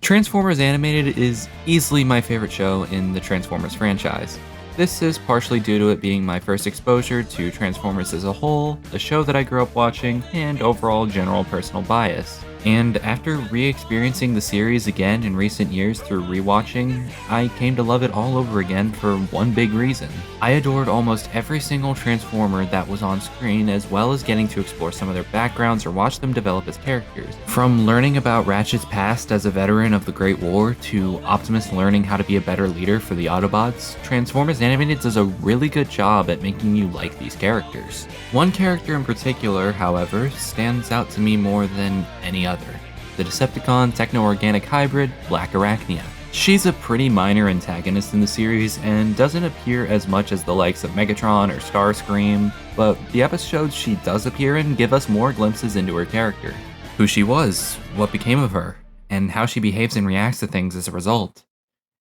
Transformers Animated is easily my favorite show in the Transformers franchise. This is partially due to it being my first exposure to Transformers as a whole, the show that I grew up watching, and overall general personal bias. And after re-experiencing the series again in recent years through rewatching, I came to love it all over again for one big reason. I adored almost every single Transformer that was on screen, as well as getting to explore some of their backgrounds or watch them develop as characters. From learning about Ratchet's past as a veteran of the Great War, to Optimus learning how to be a better leader for the Autobots, Transformers Animated does a really good job at making you like these characters. One character in particular, however, stands out to me more than any other. The Decepticon techno-organic hybrid, Blackarachnia. She's a pretty minor antagonist in the series and doesn't appear as much as the likes of Megatron or Starscream, but the episodes she does appear in give us more glimpses into her character. Who she was, what became of her, and how she behaves and reacts to things as a result.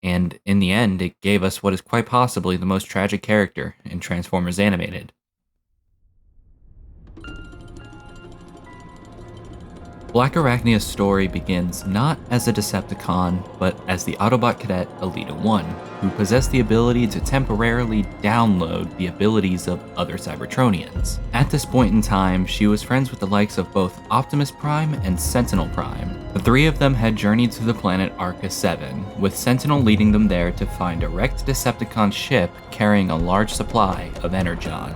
And in the end, it gave us what is quite possibly the most tragic character in Transformers Animated. Blackarachnia's story begins not as a Decepticon, but as the Autobot cadet Elita 1, who possessed the ability to temporarily download the abilities of other Cybertronians. At this point in time, she was friends with the likes of both Optimus Prime and Sentinel Prime. The three of them had journeyed to the planet Arca 7, with Sentinel leading them there to find a wrecked Decepticon ship carrying a large supply of Energon.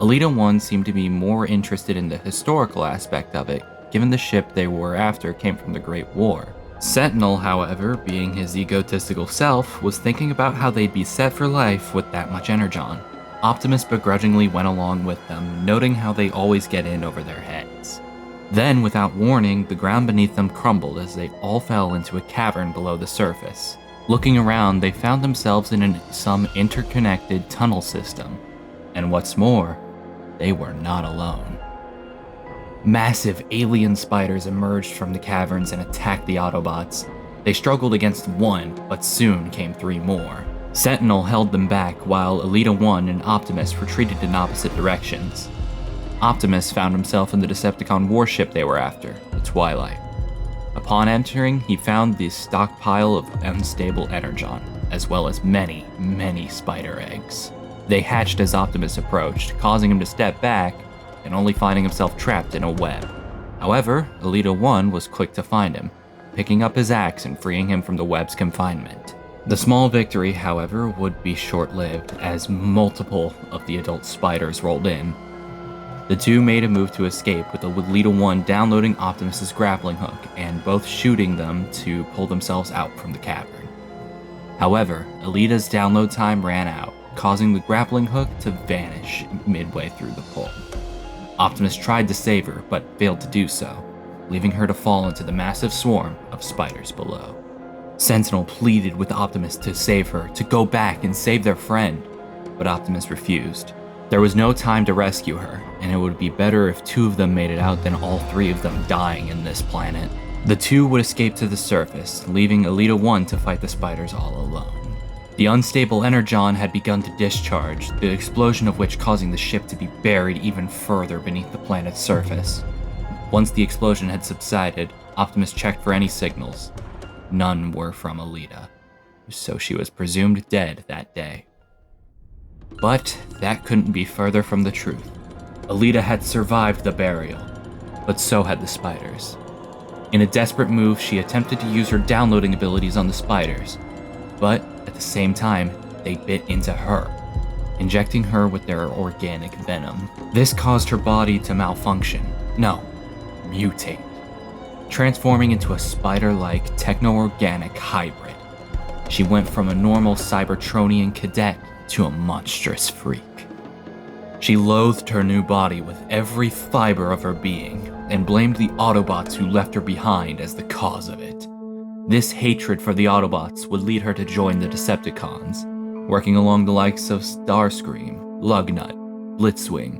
Elita 1 seemed to be more interested in the historical aspect of it, given the ship they were after came from the Great War. Sentinel, however, being his egotistical self, was thinking about how they'd be set for life with that much energon. Optimus begrudgingly went along with them, noting how they always get in over their heads. Then, without warning, the ground beneath them crumbled as they all fell into a cavern below the surface. Looking around, they found themselves in some interconnected tunnel system. And what's more, they were not alone. Massive alien spiders emerged from the caverns and attacked the Autobots. They struggled against one, but soon came three more. Sentinel held them back while Elita 1 and Optimus retreated in opposite directions. Optimus found himself in the Decepticon warship they were after, the Twilight. Upon entering, he found the stockpile of unstable energon, as well as many, many spider eggs. They hatched as Optimus approached, causing him to step back, and only finding himself trapped in a web. However, Elita 1 was quick to find him, picking up his axe and freeing him from the web's confinement. The small victory, however, would be short-lived, as multiple of the adult spiders rolled in. The two made a move to escape, with Elita 1 downloading Optimus's grappling hook and both shooting them to pull themselves out from the cavern. However, Elita's download time ran out, causing the grappling hook to vanish midway through the pull. Optimus tried to save her, but failed to do so, leaving her to fall into the massive swarm of spiders below. Sentinel pleaded with Optimus to save her, to go back and save their friend, but Optimus refused. There was no time to rescue her, and it would be better if two of them made it out than all three of them dying in this planet. The two would escape to the surface, leaving Elita 1 to fight the spiders all alone. The unstable energon had begun to discharge, the explosion of which causing the ship to be buried even further beneath the planet's surface. Once the explosion had subsided, Optimus checked for any signals. None were from Elita, so she was presumed dead that day. But that couldn't be further from the truth. Elita had survived the burial, but so had the spiders. In a desperate move, she attempted to use her downloading abilities on the spiders, but at the same time, they bit into her, injecting her with their organic venom. This caused her body to malfunction. No, mutate, transforming into a spider-like techno-organic hybrid. She went from a normal Cybertronian cadet to a monstrous freak. She loathed her new body with every fiber of her being, and blamed the Autobots who left her behind as the cause of it. This hatred for the Autobots would lead her to join the Decepticons, working along the likes of Starscream, Lugnut, Blitzwing,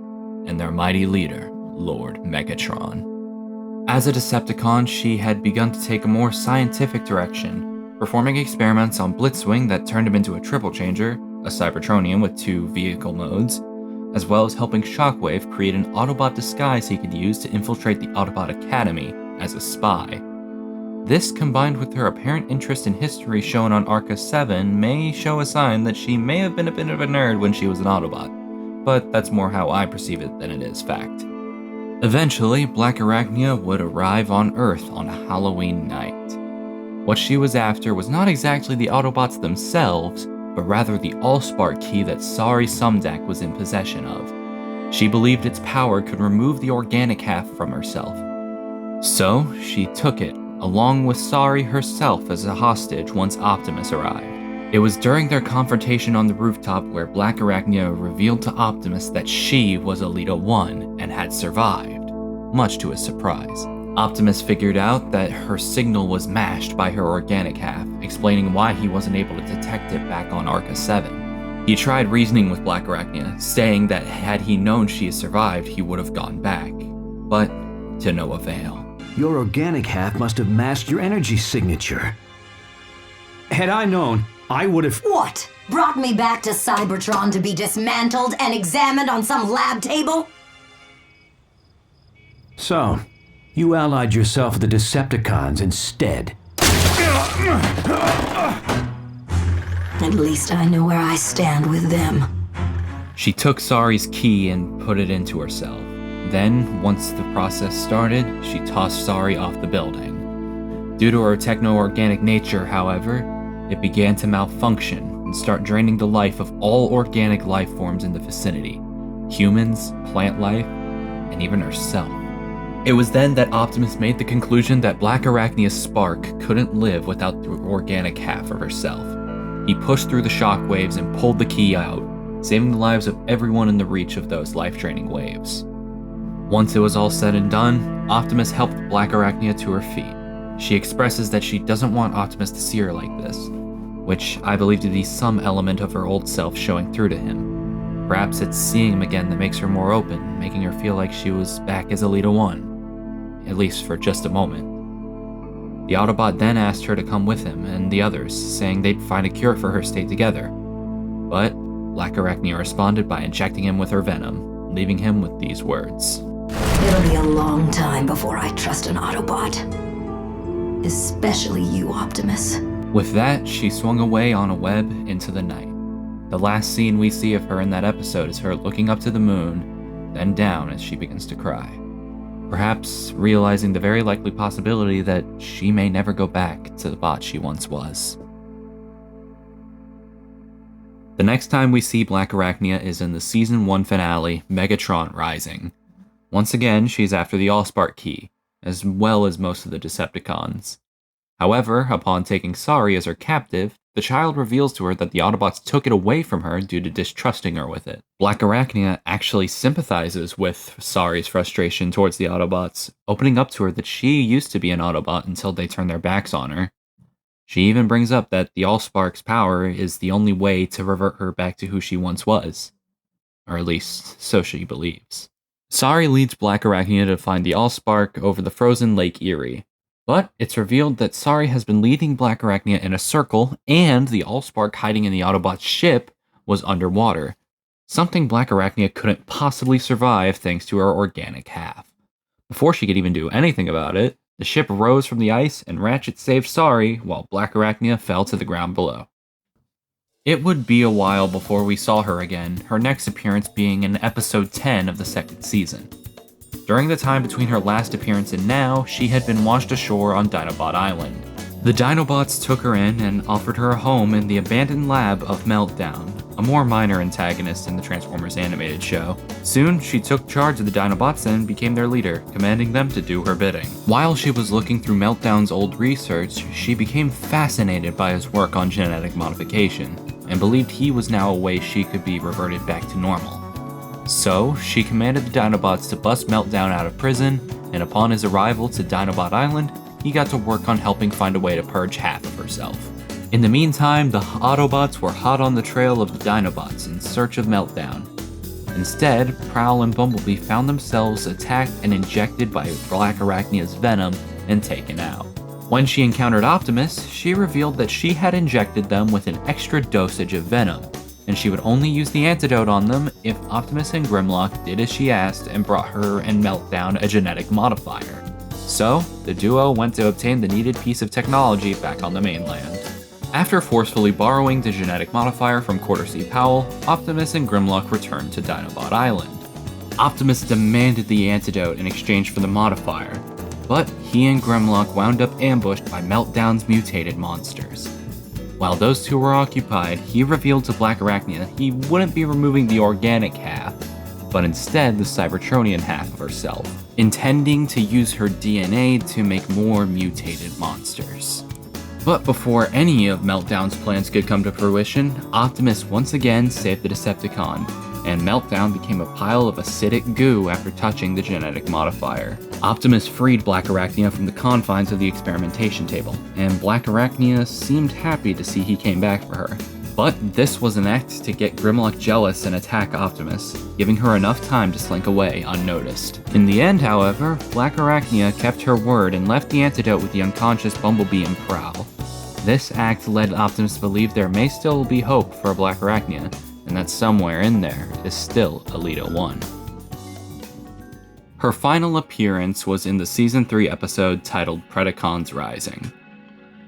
and their mighty leader, Lord Megatron. As a Decepticon, she had begun to take a more scientific direction, performing experiments on Blitzwing that turned him into a triple changer, a Cybertronian with 2 vehicle modes, as well as helping Shockwave create an Autobot disguise he could use to infiltrate the Autobot Academy as a spy. This, combined with her apparent interest in history shown on Arca 7, may show a sign that she may have been a bit of a nerd when she was an Autobot, but that's more how I perceive it than it is fact. Eventually, Blackarachnia would arrive on Earth on Halloween night. What she was after was not exactly the Autobots themselves, but rather the Allspark key that Sari Sumdak was in possession of. She believed its power could remove the organic half from herself. So, she took it, along with Sari herself as a hostage once Optimus arrived. It was during their confrontation on the rooftop where Blackarachnia revealed to Optimus that she was Elita 1 and had survived, much to his surprise. Optimus figured out that her signal was mashed by her organic half, explaining why he wasn't able to detect it back on Arca 7. He tried reasoning with Blackarachnia, saying that had he known she had survived, he would have gone back, but to no avail. Your organic half must have masked your energy signature. Had I known, I would have— What? Brought me back to Cybertron to be dismantled and examined on some lab table? So, you allied yourself with the Decepticons instead. At least I know where I stand with them. She took Sari's key and put it into herself. Then, once the process started, she tossed Sari off the building. Due to her techno-organic nature, however, it began to malfunction and start draining the life of all organic life forms in the vicinity. Humans, plant life, and even herself. It was then that Optimus made the conclusion that Blackarachnia's spark couldn't live without the organic half of herself. He pushed through the shockwaves and pulled the key out, saving the lives of everyone in the reach of those life-draining waves. Once it was all said and done, Optimus helped Blackarachnia to her feet. She expresses that she doesn't want Optimus to see her like this, which I believe to be some element of her old self showing through to him. Perhaps it's seeing him again that makes her more open, making her feel like she was back as Elita 1, at least for just a moment. The Autobot then asked her to come with him and the others, saying they'd find a cure for her stay together. But Blackarachnia responded by injecting him with her venom, leaving him with these words. It'll be a long time before I trust an Autobot. Especially you, Optimus. With that, she swung away on a web into the night. The last scene we see of her in that episode is her looking up to the moon, then down as she begins to cry. Perhaps realizing the very likely possibility that she may never go back to the bot she once was. The next time we see Blackarachnia is in the Season 1 finale, Megatron Rising. Once again, she's after the Allspark key, as well as most of the Decepticons. However, upon taking Sari as her captive, the child reveals to her that the Autobots took it away from her due to distrusting her with it. Blackarachnia actually sympathizes with Sari's frustration towards the Autobots, opening up to her that she used to be an Autobot until they turned their backs on her. She even brings up that the Allspark's power is the only way to revert her back to who she once was. Or at least, so she believes. Sari leads Blackarachnia to find the Allspark over the frozen Lake Erie. But it's revealed that Sari has been leading Blackarachnia in a circle, and the Allspark hiding in the Autobot's ship was underwater. Something Blackarachnia couldn't possibly survive thanks to her organic half. Before she could even do anything about it, the ship rose from the ice and Ratchet saved Sari while Blackarachnia fell to the ground below. It would be a while before we saw her again, her next appearance being in episode 10 of the second season. During the time between her last appearance and now, she had been washed ashore on Dinobot Island. The Dinobots took her in and offered her a home in the abandoned lab of Meltdown, a more minor antagonist in the Transformers animated show. Soon, she took charge of the Dinobots and became their leader, commanding them to do her bidding. While she was looking through Meltdown's old research, she became fascinated by his work on genetic modification, and believed he was now a way she could be reverted back to normal. So, she commanded the Dinobots to bust Meltdown out of prison, and upon his arrival to Dinobot Island, he got to work on helping find a way to purge half of herself. In the meantime, the Autobots were hot on the trail of the Dinobots in search of Meltdown. Instead, Prowl and Bumblebee found themselves attacked and injected by Blackarachnia's venom and taken out. When she encountered Optimus, she revealed that she had injected them with an extra dosage of venom, and she would only use the antidote on them if Optimus and Grimlock did as she asked and brought her and Meltdown a genetic modifier. So, the duo went to obtain the needed piece of technology back on the mainland. After forcefully borrowing the genetic modifier from Quarter C. Powell, Optimus and Grimlock returned to Dinobot Island. Optimus demanded the antidote in exchange for the modifier, but he and Grimlock wound up ambushed by Meltdown's mutated monsters. While those two were occupied, he revealed to Blackarachnia he wouldn't be removing the organic half, but instead the Cybertronian half of herself, intending to use her DNA to make more mutated monsters. But before any of Meltdown's plans could come to fruition, Optimus once again saved the Decepticon, and Meltdown became a pile of acidic goo after touching the genetic modifier. Optimus freed Blackarachnia from the confines of the experimentation table, and Blackarachnia seemed happy to see he came back for her. But this was an act to get Grimlock jealous and attack Optimus, giving her enough time to slink away unnoticed. In the end, however, Blackarachnia kept her word and left the antidote with the unconscious Bumblebee and Prowl. This act led Optimus to believe there may still be hope for Blackarachnia, and that somewhere in there is still Alita 1. Her final appearance was in the Season 3 episode titled Predacons Rising.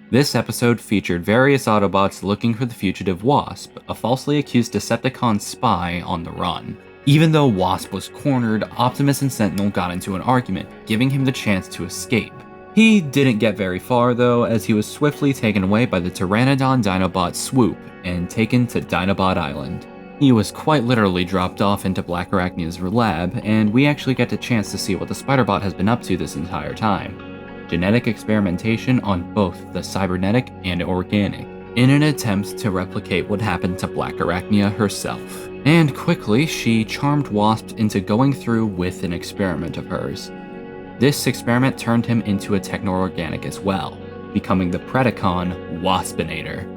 This episode featured various Autobots looking for the fugitive Wasp, a falsely accused Decepticon spy on the run. Even though Wasp was cornered, Optimus and Sentinel got into an argument, giving him the chance to escape. He didn't get very far though, as he was swiftly taken away by the Pteranodon Dinobot Swoop and taken to Dinobot Island. He was quite literally dropped off into Blackarachnia's lab, and we actually get a chance to see what the Spiderbot has been up to this entire time. Genetic experimentation on both the cybernetic and organic, in an attempt to replicate what happened to Blackarachnia herself. And quickly, she charmed Wasp into going through with an experiment of hers. This experiment turned him into a techno-organic as well, becoming the Predacon Waspinator.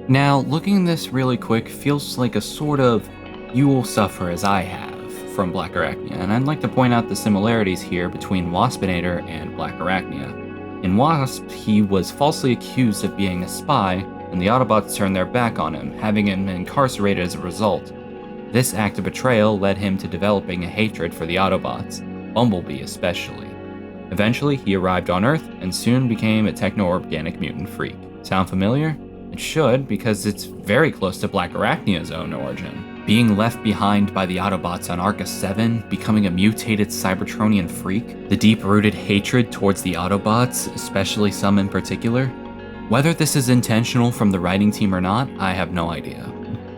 Now, looking at this really quick feels like a sort of "you will suffer as I have" from Blackarachnia, and I'd like to point out the similarities here between Waspinator and Blackarachnia. In Wasp, he was falsely accused of being a spy, and the Autobots turned their back on him, having him incarcerated as a result. This act of betrayal led him to developing a hatred for the Autobots, Bumblebee especially. Eventually, he arrived on Earth and soon became a techno-organic mutant freak. Sound familiar? It should, because it's very close to Blackarachnia's own origin. Being left behind by the Autobots on Arca 7, becoming a mutated Cybertronian freak, the deep-rooted hatred towards the Autobots, especially some in particular. Whether this is intentional from the writing team or not, I have no idea.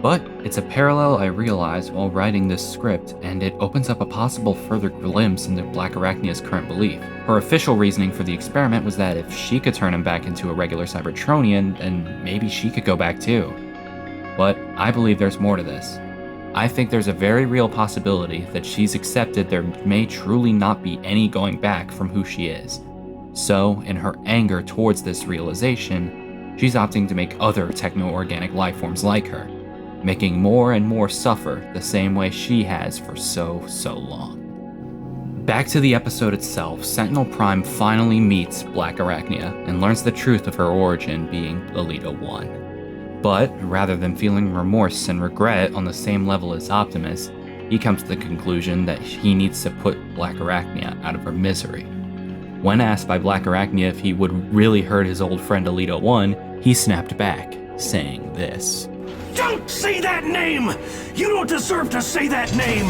But it's a parallel I realized while writing this script, and it opens up a possible further glimpse into Blackarachnia's current belief. Her official reasoning for the experiment was that if she could turn him back into a regular Cybertronian, then maybe she could go back too. But I believe there's more to this. I think there's a very real possibility that she's accepted there may truly not be any going back from who she is. So, in her anger towards this realization, she's opting to make other techno-organic lifeforms like her, making more and more suffer the same way she has for so long. Back to the episode itself, Sentinel Prime finally meets Blackarachnia and learns the truth of her origin being Alita 1. But rather than feeling remorse and regret on the same level as Optimus, he comes to the conclusion that he needs to put Blackarachnia out of her misery. When asked by Blackarachnia if he would really hurt his old friend Alita 1, he snapped back, saying this. Don't say that name! You don't deserve to say that name!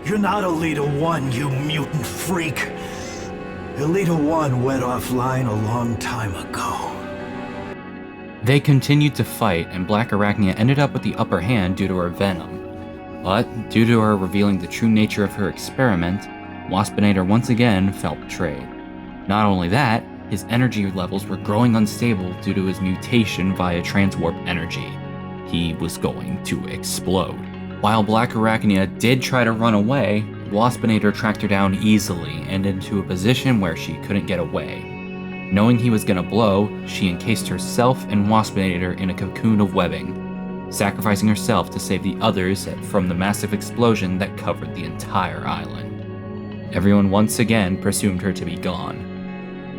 You're not Alita 1, you mutant freak. Alita 1 went offline a long time ago. They continued to fight, and Blackarachnia ended up with the upper hand due to her venom. But due to her revealing the true nature of her experiment, Waspinator once again felt betrayed. Not only that, his energy levels were growing unstable due to his mutation via transwarp energy. He was going to explode. While Blackarachnia did try to run away, Waspinator tracked her down easily and into a position where she couldn't get away. Knowing he was gonna blow, she encased herself and Waspinator in a cocoon of webbing, sacrificing herself to save the others from the massive explosion that covered the entire island. Everyone once again presumed her to be gone.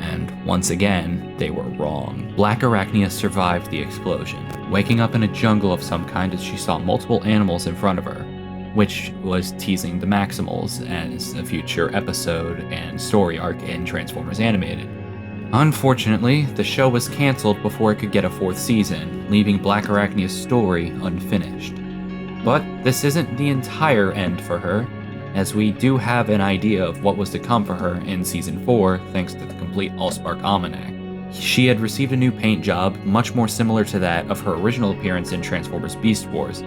And once again, they were wrong. Blackarachnia survived the explosion, waking up in a jungle of some kind as she saw multiple animals in front of her, which was teasing the Maximals as a future episode and story arc in Transformers Animated. Unfortunately, the show was cancelled before it could get a 4th season, leaving Blackarachnia's story unfinished. But this isn't the entire end for her, as we do have an idea of what was to come for her in Season 4 thanks to the complete Allspark Almanac. She had received a new paint job, much more similar to that of her original appearance in Transformers Beast Wars,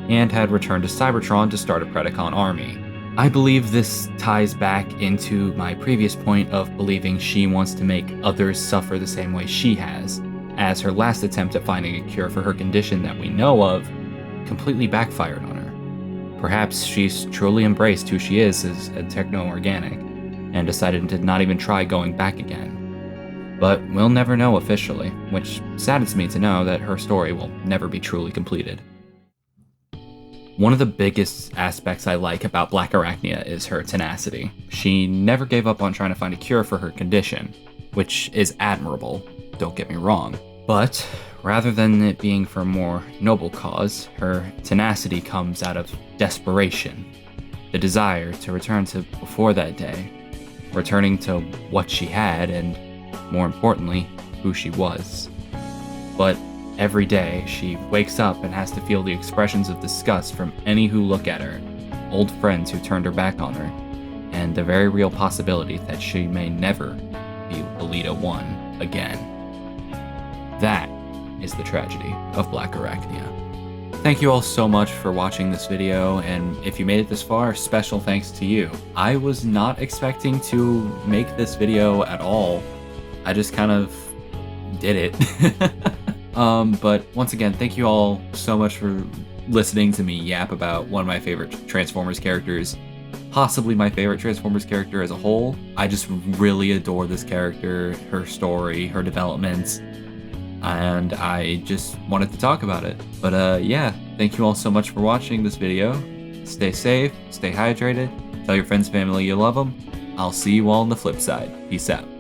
and had returned to Cybertron to start a Predacon army. I believe this ties back into my previous point of believing she wants to make others suffer the same way she has, as her last attempt at finding a cure for her condition that we know of completely backfired on her. Perhaps she's truly embraced who she is as a techno-organic, and decided to not even try going back again. But we'll never know officially, which saddens me to know that her story will never be truly completed. One of the biggest aspects I like about Blackarachnia is her tenacity. She never gave up on trying to find a cure for her condition, which is admirable, don't get me wrong. But rather than it being for a more noble cause, her tenacity comes out of desperation, the desire to return to before that day, returning to what she had and, more importantly, who she was. But every day, she wakes up and has to feel the expressions of disgust from any who look at her, old friends who turned her back on her, and the very real possibility that she may never be Elita 1 again. That is the tragedy of Blackarachnia. Thank you all so much for watching this video, and if you made it this far, special thanks to you. I was not expecting to make this video at all. I just kind of did it. But once again, thank you all so much for listening to me yap about one of my favorite Transformers characters, possibly my favorite Transformers character as a whole. I just really adore this character, her story, her developments, and I just wanted to talk about it. But yeah, thank you all so much for watching this video. Stay safe, stay hydrated, tell your friends and family you love them. I'll see you all on the flip side. Peace out.